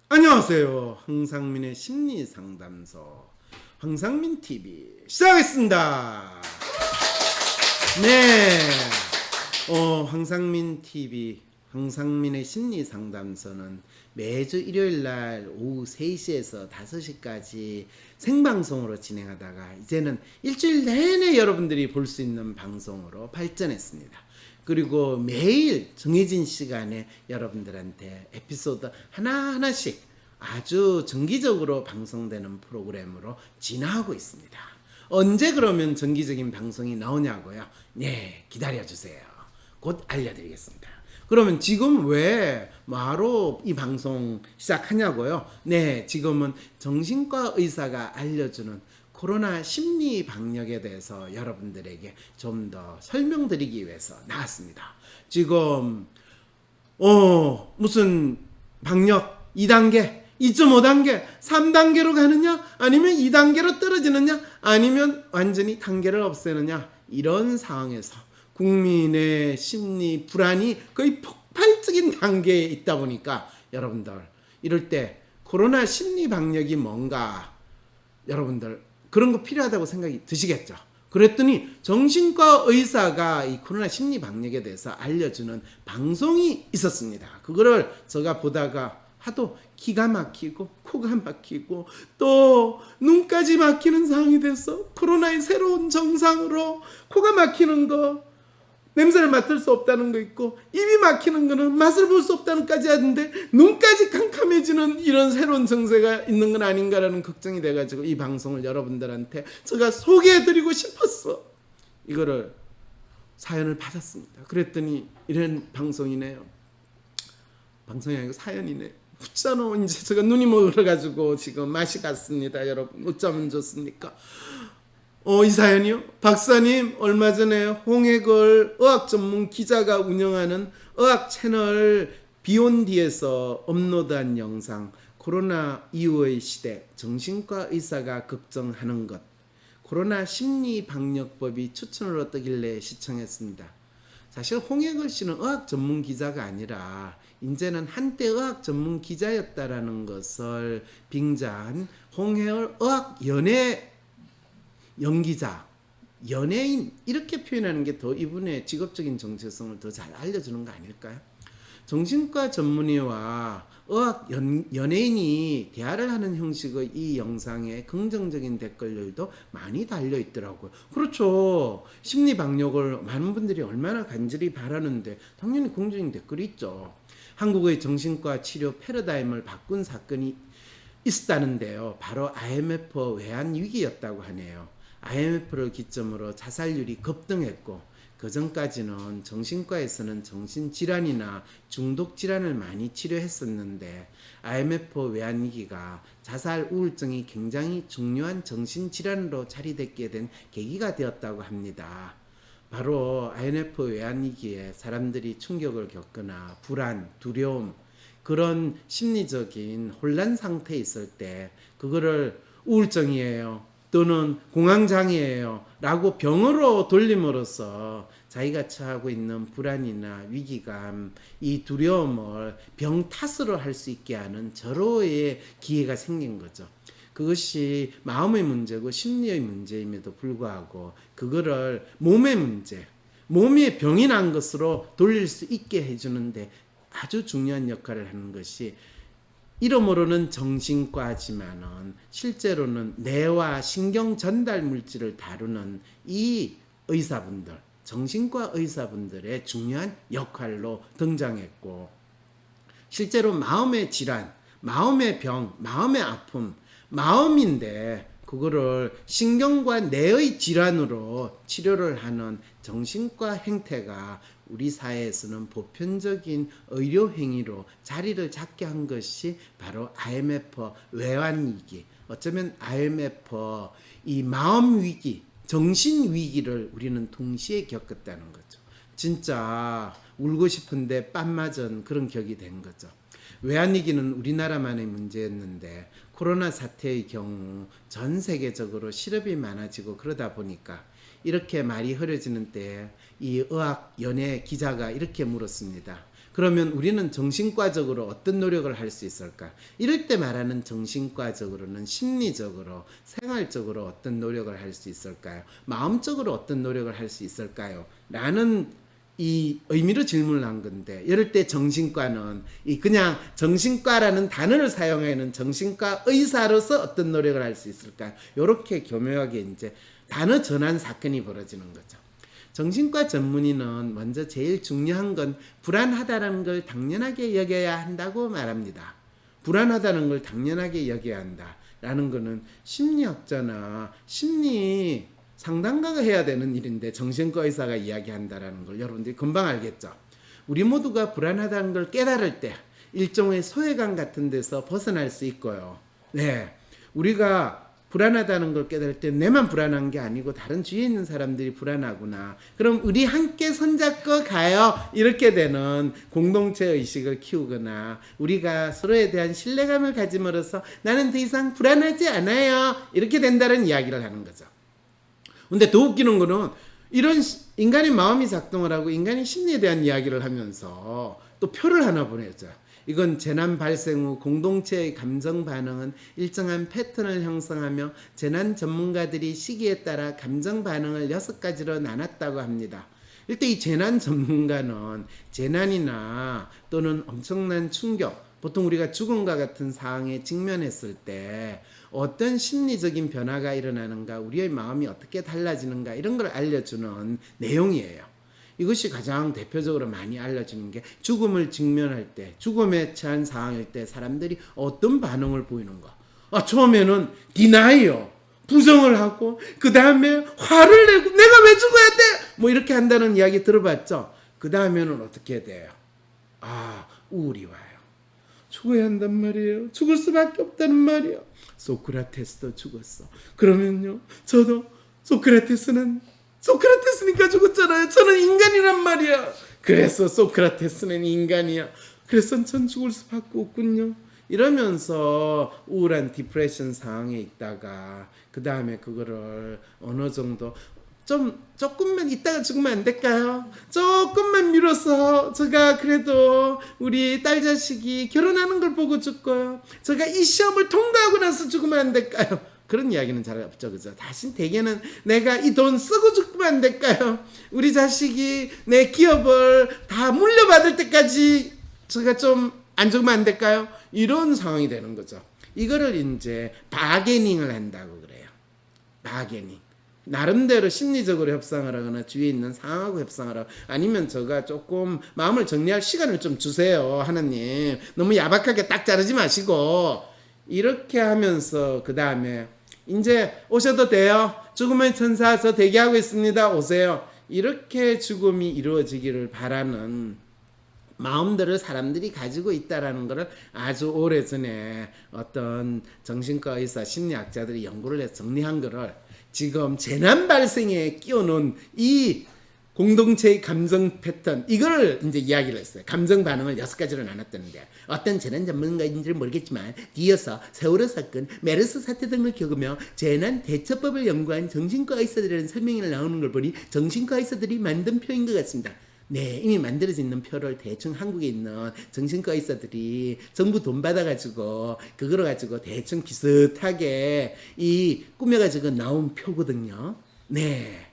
안녕하세요. 황상민의 심리상담소 황상민TV 시작하겠습니다. 네, 황상민TV 황상민의 심리상담소는 매주 일요일날 오후 3시에서 5시까지 생방송으로 진행하다가 이제는 일주일 내내 여러분들이 볼 수 있는 방송으로 발전했습니다. 그리고 매일 정해진 시간에 여러분들한테 에피소드 하나하나씩 아주 정기적으로 방송되는 프로그램으로 진화하고 있습니다. 언제 그러면 정기적인 방송이 나오냐고요? 네, 기다려주세요. 곧 알려드리겠습니다. 그러면 지금 왜 바로 이 방송 시작하냐고요? 네, 지금은 정신과 의사가 알려주는 코로나 심리 방역에 대해서 여러분들에게 좀 더 설명드리기 위해서 나왔습니다. 지금 무슨 방역 2단계, 2.5단계, 3단계로 가느냐, 아니면 2단계로 떨어지느냐, 아니면 완전히 단계를 없애느냐, 이런 상황에서 국민의 심리 불안이 거의 폭발적인 단계에 있다 보니까 여러분들 이럴 때 코로나 심리 방역이 뭔가 여러분들 그런 거 필요하다고 생각이 드시겠죠. 그랬더니 정신과 의사가 이 코로나 심리 방역에 대해서 알려주는 방송이 있었습니다. 그거를 제가 보다가 하도 기가 막히고 코가 막히고 또 눈까지 막히는 상황이 돼서 코로나의 새로운 정상으로 코가 막히는 거, 냄새를 맡을 수 없다는 거 있고 입이 막히는 거는 맛을 볼 수 없다는 까지 하는데 눈까지 캄캄해지는 이런 새로운 증세가 있는 건 아닌가라는 걱정이 돼가지고 이 방송을 여러분들한테 제가 소개해드리고 싶었어. 이거를 사연을 받았습니다. 그랬더니 이런 방송이네요. 방송이 아니고 사연이네요. 웃잖아. 이제 제가 눈이 멀어가지고 지금 맛이 갔습니다. 여러분 어쩌면 좋습니까? 이 사연이요? 박사님, 얼마 전에 홍해걸 의학 전문 기자가 운영하는 의학 채널 비욘디에서 업로드한 영상, 코로나 이후의 시대, 정신과 의사가 걱정하는 것, 코로나 심리 방역법이 추천으로 뜨길래 시청했습니다. 사실 홍해걸 씨는 의학 전문 기자가 아니라 이제는 한때 의학 전문 기자였다라는 것을 빙자한 홍해걸 의학 연기자, 연예인 이렇게 표현하는 게 더 이분의 직업적인 정체성을 더 잘 알려주는 거 아닐까요? 정신과 전문의와 의학 연예인이 대화를 하는 형식의 이 영상에 긍정적인 댓글들도 많이 달려 있더라고요. 그렇죠. 심리 방역을 많은 분들이 얼마나 간절히 바라는데 당연히 긍정적인 댓글이 있죠. 한국의 정신과 치료 패러다임을 바꾼 사건이 있었다는데요. 바로 IMF 외환 위기였다고 하네요. IMF를 기점으로 자살률이 급등했고 그 전까지는 정신과에서는 정신질환이나 중독질환을 많이 치료했었는데 IMF 외환위기가 자살 우울증이 굉장히 중요한 정신질환으로 자리잡게 된 계기가 되었다고 합니다. 바로 IMF 외환위기에 사람들이 충격을 겪거나 불안, 두려움, 그런 심리적인 혼란 상태에 있을 때 그거를 우울증이에요 또는 공황장애예요 라고 병으로 돌림으로써 자기가 처하고 있는 불안이나 위기감, 이 두려움을 병 탓으로 할 수 있게 하는 절호의 기회가 생긴 거죠. 그것이 마음의 문제고 심리의 문제임에도 불구하고 그거를 몸의 문제, 몸에 병이 난 것으로 돌릴 수 있게 해주는데 아주 중요한 역할을 하는 것이 이름으로는 정신과지만은 실제로는 뇌와 신경 전달 물질을 다루는 이 의사분들, 정신과 의사분들의 중요한 역할로 등장했고 실제로 마음의 질환, 마음의 병, 마음의 아픔, 마음인데 그거를 신경과 뇌의 질환으로 치료를 하는 정신과 행태가 우리 사회에서는 보편적인 의료 행위로 자리를 잡게 한 것이 바로 IMF 외환위기, 어쩌면 IMF 이 마음 위기, 정신 위기를 우리는 동시에 겪었다는 거죠. 진짜 울고 싶은데 뺨 맞은 그런 격이 된 거죠. 외환위기는 우리나라만의 문제였는데 코로나 사태의 경우 전 세계적으로 실업이 많아지고 그러다 보니까 이렇게 말이 흐려지는 때 이 의학 연예 기자가 이렇게 물었습니다. 그러면 우리는 정신과적으로 어떤 노력을 할 수 있을까? 이럴 때 말하는 정신과적으로는 심리적으로, 생활적으로 어떤 노력을 할 수 있을까요? 마음적으로 어떤 노력을 할 수 있을까요? 라는 이 의미로 질문을 한 건데, 이럴 때 정신과는 이 그냥 정신과라는 단어를 사용하는 정신과 의사로서 어떤 노력을 할 수 있을까? 이렇게 교묘하게 이제 단어 전환 사건이 벌어지는 거죠. 정신과 전문의는 먼저 제일 중요한 건 불안하다는 걸 당연하게 여겨야 한다고 말합니다. 불안하다는 걸 당연하게 여겨야 한다라는 거는 심리학자나 심리 상담가가 해야 되는 일인데 정신과 의사가 이야기한다라는 걸 여러분들이 금방 알겠죠. 우리 모두가 불안하다는 걸 깨달을 때 일종의 소외감 같은 데서 벗어날 수 있고요. 네, 우리가 불안하다는 걸 깨달을 때 내만 불안한 게 아니고 다른 주위에 있는 사람들이 불안하구나. 그럼 우리 함께 손잡고 가요. 이렇게 되는 공동체 의식을 키우거나 우리가 서로에 대한 신뢰감을 가짐으로써 나는 더 이상 불안하지 않아요. 이렇게 된다는 이야기를 하는 거죠. 근데 더 웃기는 거는 이런 인간의 마음이 작동을 하고 인간의 심리에 대한 이야기를 하면서 또 표를 하나 보내죠. 이건 재난 발생 후 공동체의 감정 반응은 일정한 패턴을 형성하며 재난 전문가들이 시기에 따라 감정 반응을 6가지로 나눴다고 합니다. 일단 이 재난 전문가는 재난이나 또는 엄청난 충격, 보통 우리가 죽음과 같은 상황에 직면했을 때 어떤 심리적인 변화가 일어나는가, 우리의 마음이 어떻게 달라지는가 이런 걸 알려주는 내용이에요. 이것이 가장 대표적으로 많이 알려지는 게 죽음을 직면할 때, 죽음에 처한 상황일 때 사람들이 어떤 반응을 보이는가. 처음에는 디나이어, 부정을 하고 그 다음에 화를 내고 내가 왜 죽어야 돼? 뭐 이렇게 한다는 이야기 들어봤죠? 그 다음에는 어떻게 돼요? 우울이 와요. 죽어야 한단 말이에요. 죽을 수밖에 없다는 말이에요. 소크라테스도 죽었어. 그러면요, 저도 소크라테스니까 죽었잖아요. 저는 인간이란 말이야. 그래서 소크라테스는 인간이야. 그래서 전 죽을 수밖에 없군요. 이러면서 우울한 디프레션 상황에 있다가 그 다음에 그거를 어느 정도 조금만 있다가 죽으면 안 될까요? 조금만 미뤄서 제가 그래도 우리 딸 자식이 결혼하는 걸 보고 죽고요. 제가 이 시험을 통과하고 나서 죽으면 안 될까요? 그런 이야기는 잘 없죠, 그죠? 다시 대개는 내가 이 돈 쓰고 죽으면 안 될까요? 우리 자식이 내 기업을 다 물려받을 때까지 제가 좀 안 죽으면 안 될까요? 이런 상황이 되는 거죠. 이거를 이제 바게닝을 한다고 그래요. 바게닝. 나름대로 심리적으로 협상을 하거나 주위에 있는 상황하고 협상을 하고, 아니면 제가 조금 마음을 정리할 시간을 좀 주세요, 하나님. 너무 야박하게 딱 자르지 마시고 이렇게 하면서 그 다음에 이제 오셔도 돼요. 죽음의 천사 저 대기하고 있습니다. 오세요. 이렇게 죽음이 이루어지기를 바라는 마음들을 사람들이 가지고 있다라는 것을 아주 오래전에 어떤 정신과 의사 심리학자들이 연구를 해서 정리한 것을 지금 재난 발생에 끼워놓은 이 공동체의 감정 패턴, 이걸 이제 이야기를 했어요. 감정 반응을 6가지로 나눴다는데, 어떤 재난 전문가인지는 모르겠지만 뒤이어서 세월호 사건, 메르스 사태 등을 겪으며 재난 대처법을 연구한 정신과 의사들이라는 설명이 나오는 걸 보니 정신과 의사들이 만든 표인 것 같습니다. 네, 이미 만들어져 있는 표를 대충 한국에 있는 정신과 의사들이 정부 돈 받아가지고 그거를 가지고 대충 비슷하게 이 꾸며가지고 나온 표거든요. 네.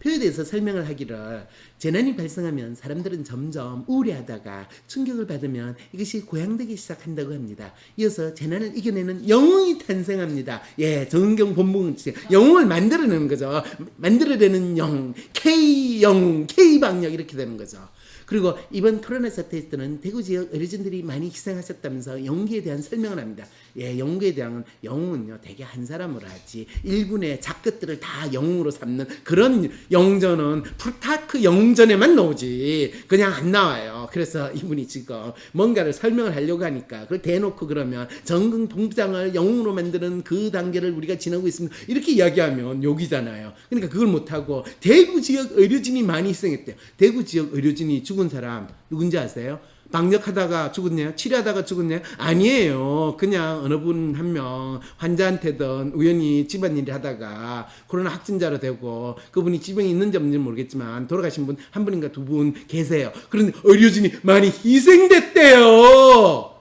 표에 대해서 설명을 하기를, 재난이 발생하면 사람들은 점점 우울해하다가 충격을 받으면 이것이 고양되기 시작한다고 합니다. 이어서 재난을 이겨내는 영웅이 탄생합니다. 예, 정은경 본부응치 영웅을 만들어내는 거죠. 만들어내는 영웅, K영웅, K방역 이렇게 되는 거죠. 그리고 이번 코로나 사태 때는 대구 지역 의료진들이 많이 희생하셨다면서 영웅에 대한 설명을 합니다. 예, 영웅에 대한 영웅은요, 대개 한 사람으로 하지 일군의 작것들을 다 영웅으로 삼는 그런 영웅전은 프루타크 영웅전에만 나오지 그냥 안 나와요. 그래서 이분이 지금 뭔가를 설명을 하려고 하니까 그걸 대놓고 그러면 정근 동부장을 영웅으로 만드는 그 단계를 우리가 지나고 있습니다. 이렇게 이야기하면 욕이잖아요. 그러니까 그걸 못하고 대구 지역 의료진이 많이 희생했대요. 대구 지역 의료진이 죽은 사람 누군지 아세요? 방역하다가 죽었냐? 치료하다가 죽었냐? 아니에요. 그냥 어느 분 한 명 환자한테든 우연히 집안일을 하다가 코로나 확진자로 되고 그분이 지병이 있는지 없는지 모르겠지만 돌아가신 분 한 분인가 두 분 계세요. 그런데 의료진이 많이 희생됐대요.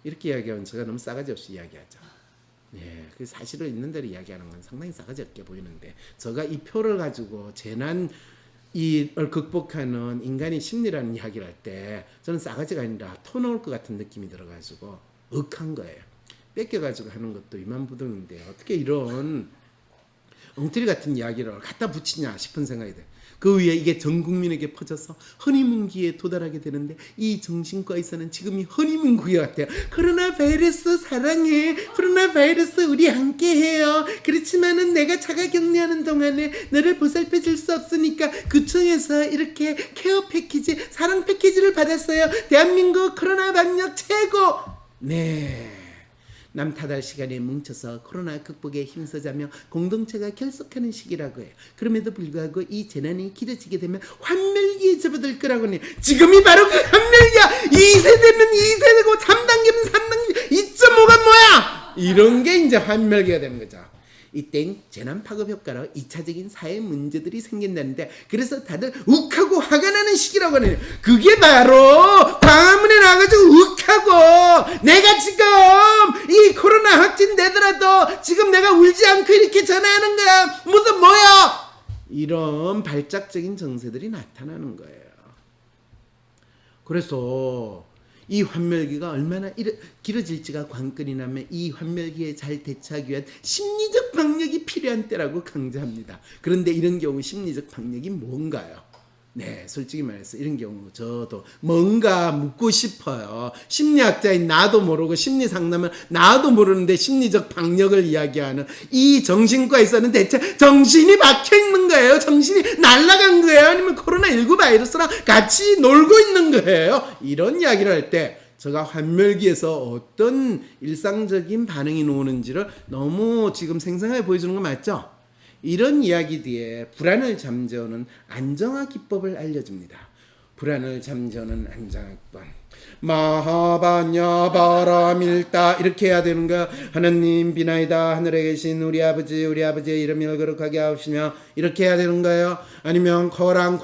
이렇게 이야기하면 제가 너무 싸가지 없이 이야기하죠. 예, 그 사실을 있는 대로 이야기하는 건 상당히 싸가지 없게 보이는데 제가 이 표를 가지고 재난 이를 극복하는 인간의 심리라는 이야기를 할 때 저는 싸가지가 아니라 토 나올 것 같은 느낌이 들어가지고 억한 거예요. 뺏겨가지고 하는 것도 이만부동인데 어떻게 이런 엉터리 같은 이야기를 갖다 붙이냐 싶은 생각이 돼요. 그 위에 이게 전 국민에게 퍼져서 허니문기에 도달하게 되는데 이 정신과에서는 지금이 허니문기 같아요. 코로나 바이러스 사랑해. 코로나 바이러스 우리 함께해요. 그렇지만은 내가 자가 격리하는 동안에 너를 보살펴 줄 수 없으니까 구청에서 이렇게 케어 패키지, 사랑 패키지를 받았어요. 대한민국 코로나 방역 최고. 네. 남 탓할 시간에 뭉쳐서 코로나 극복에 힘써자며 공동체가 결속하는 시기라고 해요. 그럼에도 불구하고 이 재난이 길어지게 되면 환멸기에 접어들 거라고 해요. 지금이 바로 그 환멸기야. 2세대면 2세대고 3단계면 3단계 2.5가 뭐야? 이런 게 이제 환멸기가 되는 거죠. 이땐 재난 파급 효과로 2차적인 사회 문제들이 생긴다는데 그래서 다들 욱하고 화가 나는 시기라고 하네요. 그게 바로 광화문에 나가지고 욱하고 내가 지금 이 코로나 확진되더라도 지금 내가 울지 않고 이렇게 전화하는 거야. 무슨 뭐야? 이런 발작적인 정세들이 나타나는 거예요. 그래서 이 환멸기가 얼마나 길어질지가 관건이 나면 이 환멸기에 잘 대처하기 위한 심리적 방역이 필요한 때라고 강조합니다. 그런데 이런 경우 심리적 방역이 뭔가요? 네, 솔직히 말해서 이런 경우 저도 뭔가 묻고 싶어요. 심리학자인 나도 모르고 심리상담은 나도 모르는데 심리적 방역을 이야기하는 이 정신과에서는 대체 정신이 박혀있는 거예요? 정신이 날아간 거예요? 아니면 코로나19 바이러스랑 같이 놀고 있는 거예요? 이런 이야기를 할 때 제가 환멸기에서 어떤 일상적인 반응이 나오는지를 너무 지금 생생하게 보여주는 거 맞죠? 이런 이야기 뒤에 불안을 잠재우는 안정화 기법을 알려줍니다. 불안을 잠재우는 안정화 기법. 마하반야 바라밀다 이렇게 해야 되는 거야. 하나님 비나이다 하늘에 계신 우리 아버지의 이름을 거룩하게 하옵시며 이렇게 해야 되는 거예요. 아니면 코란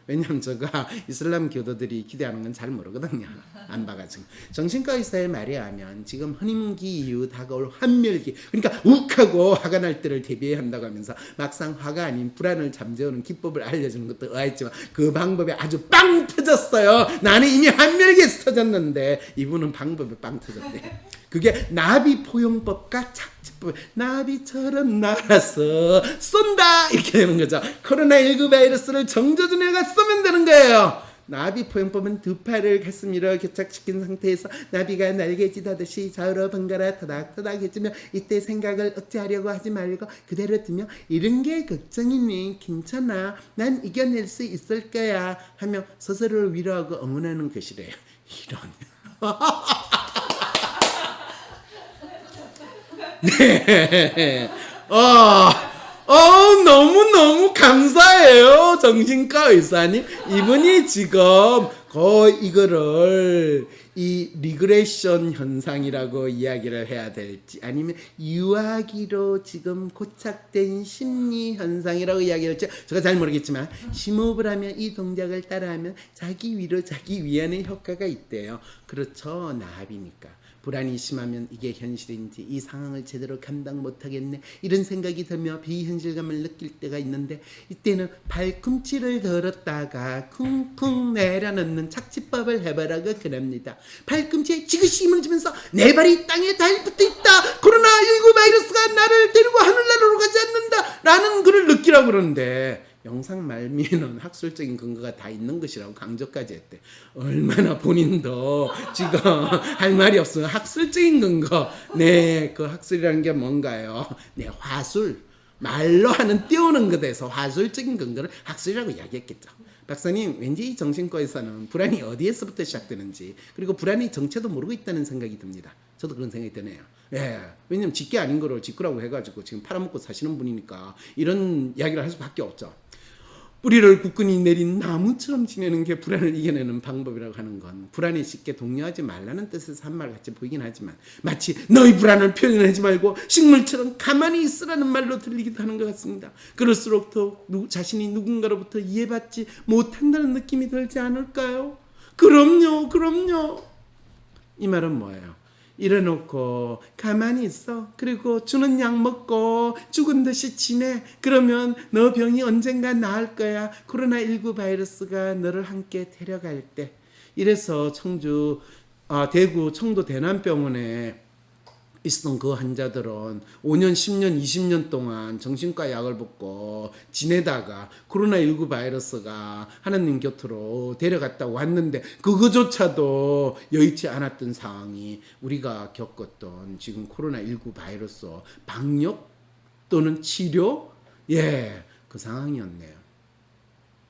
왜냐면 제가 이슬람 교도들이 기대하는 건 잘 모르거든요. 안 봐가지고. 정신과 의사의 말에 하면 지금 허니문기 이후 다가올 환멸기, 그러니까 욱하고 화가 날 때를 대비해야 한다고 하면서 막상 화가 아닌 불안을 잠재우는 기법을 알려주는 것도 의아했지만 그 방법이 아주 빵 터졌어요. 나는 이미 환멸기에서 터졌는데 이분은 방법이 빵 터졌대. 그게 나비 포용법과 착지법. 나비처럼 날아서 쏜다 이렇게 되는 거죠. 코로나19 바이러스를 정조준에가 쏘면 되는 거예요. 나비 포용법은 두 팔을 가슴 위로 교착시킨 상태에서 나비가 날개짓하듯이 좌우로 번갈아 토닥토닥 해주며 이때 생각을 억제하려고 하지 말고 그대로 두며 이런 게 걱정이니 괜찮아 난 이겨낼 수 있을 거야 하며 스스로를 위로하고 응원하는 것이래요. 이런 네. 너무너무 감사해요. 정신과 의사님. 이분이 지금 거의 이거를 이 리그레션 현상이라고 이야기를 해야 될지 아니면 유아기로 지금 고착된 심리 현상이라고 이야기를 할지 제가 잘 모르겠지만 심호흡을 하면 이 동작을 따라하면 자기 위로 자기 위안의 효과가 있대요. 그렇죠. 나비니까. 불안이 심하면 이게 현실인지 이 상황을 제대로 감당 못하겠네 이런 생각이 들며 비현실감을 느낄 때가 있는데 이때는 발꿈치를 들었다가 쿵쿵 내려놓는 착지법을 해보라고 그럽니다. 발꿈치에 지그시 힘을 주면서 내 발이 땅에 달붙어 있다. 코로나19 바이러스가 나를 데리고 하늘나라로 가지 않는다 라는 걸 느끼라고 그러는데 영상 말미에는 학술적인 근거가 다 있는 것이라고 강조까지 했대. 얼마나 본인도 지금 할 말이 없으면 학술적인 근거. 네, 그 학술이라는 게 뭔가요? 네, 화술. 말로 하는 띄우는 것에서 화술적인 근거를 학술이라고 이야기했겠죠. 박사님, 왠지 이 정신과에서는 불안이 어디에서부터 시작되는지 그리고 불안의 정체도 모르고 있다는 생각이 듭니다. 저도 그런 생각이 드네요. 예, 왜냐면 직계 아닌 거를 직구라고 해가지고 지금 팔아먹고 사시는 분이니까 이런 이야기를 할 수밖에 없죠. 뿌리를 굳건히 내린 나무처럼 지내는 게 불안을 이겨내는 방법이라고 하는 건 불안에 쉽게 동요하지 말라는 뜻에서 한 말 같이 보이긴 하지만 마치 너희 불안을 표현하지 말고 식물처럼 가만히 있으라는 말로 들리기도 하는 것 같습니다. 그럴수록 더 자신이 누군가로부터 이해받지 못한다는 느낌이 들지 않을까요? 그럼요. 이 말은 뭐예요? 이래놓고 가만히 있어. 그리고 주는 약 먹고 죽은 듯이 지내. 그러면 너 병이 언젠가 나을 거야. 코로나19 바이러스가 너를 함께 데려갈 때. 이래서 대구 청도 대남병원에 있었던 그 환자들은 5년, 10년, 20년 동안 정신과 약을 먹고 지내다가 코로나19 바이러스가 하나님 곁으로 데려갔다 왔는데 그거조차도 여의치 않았던 상황이 우리가 겪었던 지금 코로나19 바이러스 방역 또는 치료 그 상황이었네요.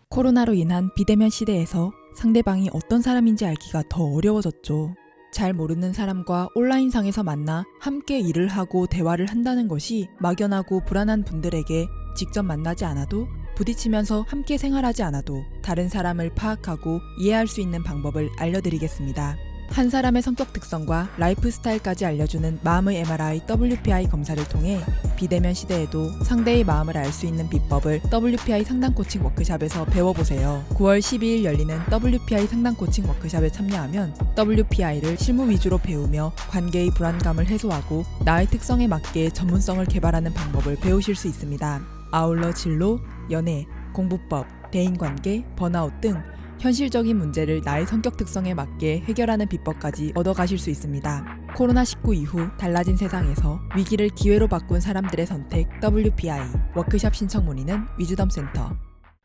코로나로 인한 비대면 시대에서 상대방이 어떤 사람인지 알기가 더 어려워졌죠. 잘 모르는 사람과 온라인상에서 만나 함께 일을 하고 대화를 한다는 것이 막연하고 불안한 분들에게 직접 만나지 않아도 부딪히면서 함께 생활하지 않아도 다른 사람을 파악하고 이해할 수 있는 방법을 알려드리겠습니다. 한 사람의 성격 특성과 라이프 스타일까지 알려주는 마음의 MRI WPI 검사를 통해 비대면 시대에도 상대의 마음을 알 수 있는 비법을 WPI 상담 코칭 워크샵에서 배워보세요. 9월 12일 열리는 WPI 상담 코칭 워크샵에 참여하면 WPI를 실무 위주로 배우며 관계의 불안감을 해소하고 나의 특성에 맞게 전문성을 개발하는 방법을 배우실 수 있습니다. 아울러 진로, 연애, 공부법, 대인관계, 번아웃 등 현실적인 문제를 나의 성격 특성에 맞게 해결하는 비법까지 얻어가실 수 있습니다. 코로나19 이후 달라진 세상에서 위기를 기회로 바꾼 사람들의 선택 WPI 워크샵 신청 문의는 위즈덤센터.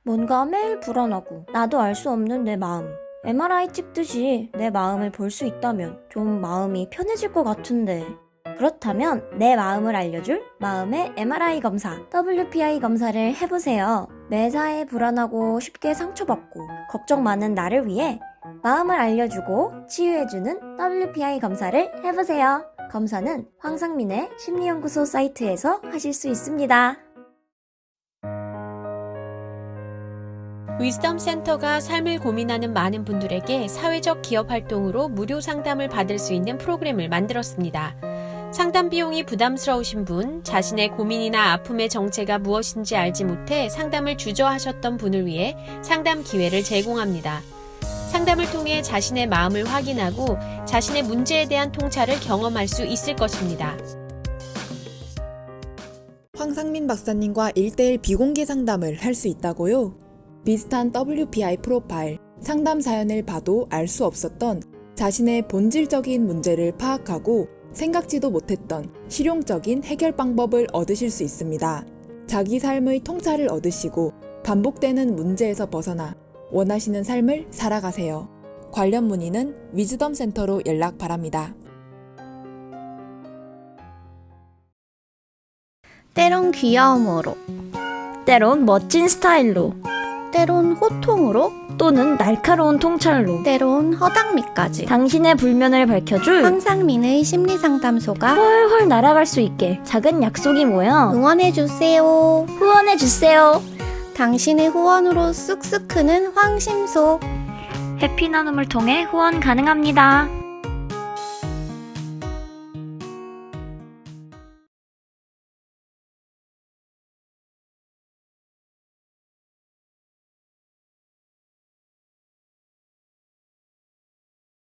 뭔가 매일 불안하고 나도 알 수 없는 내 마음. MRI 찍듯이 내 마음을 볼 수 있다면 좀 마음이 편해질 것 같은데. 그렇다면 내 마음을 알려줄 마음의 MRI 검사, WPI 검사를 해보세요. 매사에 불안하고 쉽게 상처받고 걱정 많은 나를 위해 마음을 알려주고 치유해주는 WPI 검사를 해보세요. 검사는 황상민의 심리연구소 사이트에서 하실 수 있습니다. 위즈덤 센터가 삶을 고민하는 많은 분들에게 사회적 기업 활동으로 무료 상담을 받을 수 있는 프로그램을 만들었습니다. 상담 비용이 부담스러우신 분, 자신의 고민이나 아픔의 정체가 무엇인지 알지 못해 상담을 주저하셨던 분을 위해 상담 기회를 제공합니다. 상담을 통해 자신의 마음을 확인하고 자신의 문제에 대한 통찰을 경험할 수 있을 것입니다. 황상민 박사님과 1:1 비공개 상담을 할 수 있다고요? 비슷한 WPI 프로파일, 상담 사연을 봐도 알 수 없었던 자신의 본질적인 문제를 파악하고 생각지도 못했던 실용적인 해결 방법을 얻으실 수 있습니다. 자기 삶의 통찰을 얻으시고 반복되는 문제에서 벗어나 원하시는 삶을 살아가세요. 관련 문의는 위즈덤 센터로 연락 바랍니다. 때론 귀여움으로, 때론 멋진 스타일로, 때론 호통으로, 또는 날카로운 통찰로, 때론 허당미까지 당신의 불면을 밝혀줄 황상민의 심리상담소가 훨훨 날아갈 수 있게 작은 약속이 모여 응원해주세요. 후원해주세요. 당신의 후원으로 쑥쑥 크는 황심소. 해피나눔을 통해 후원 가능합니다.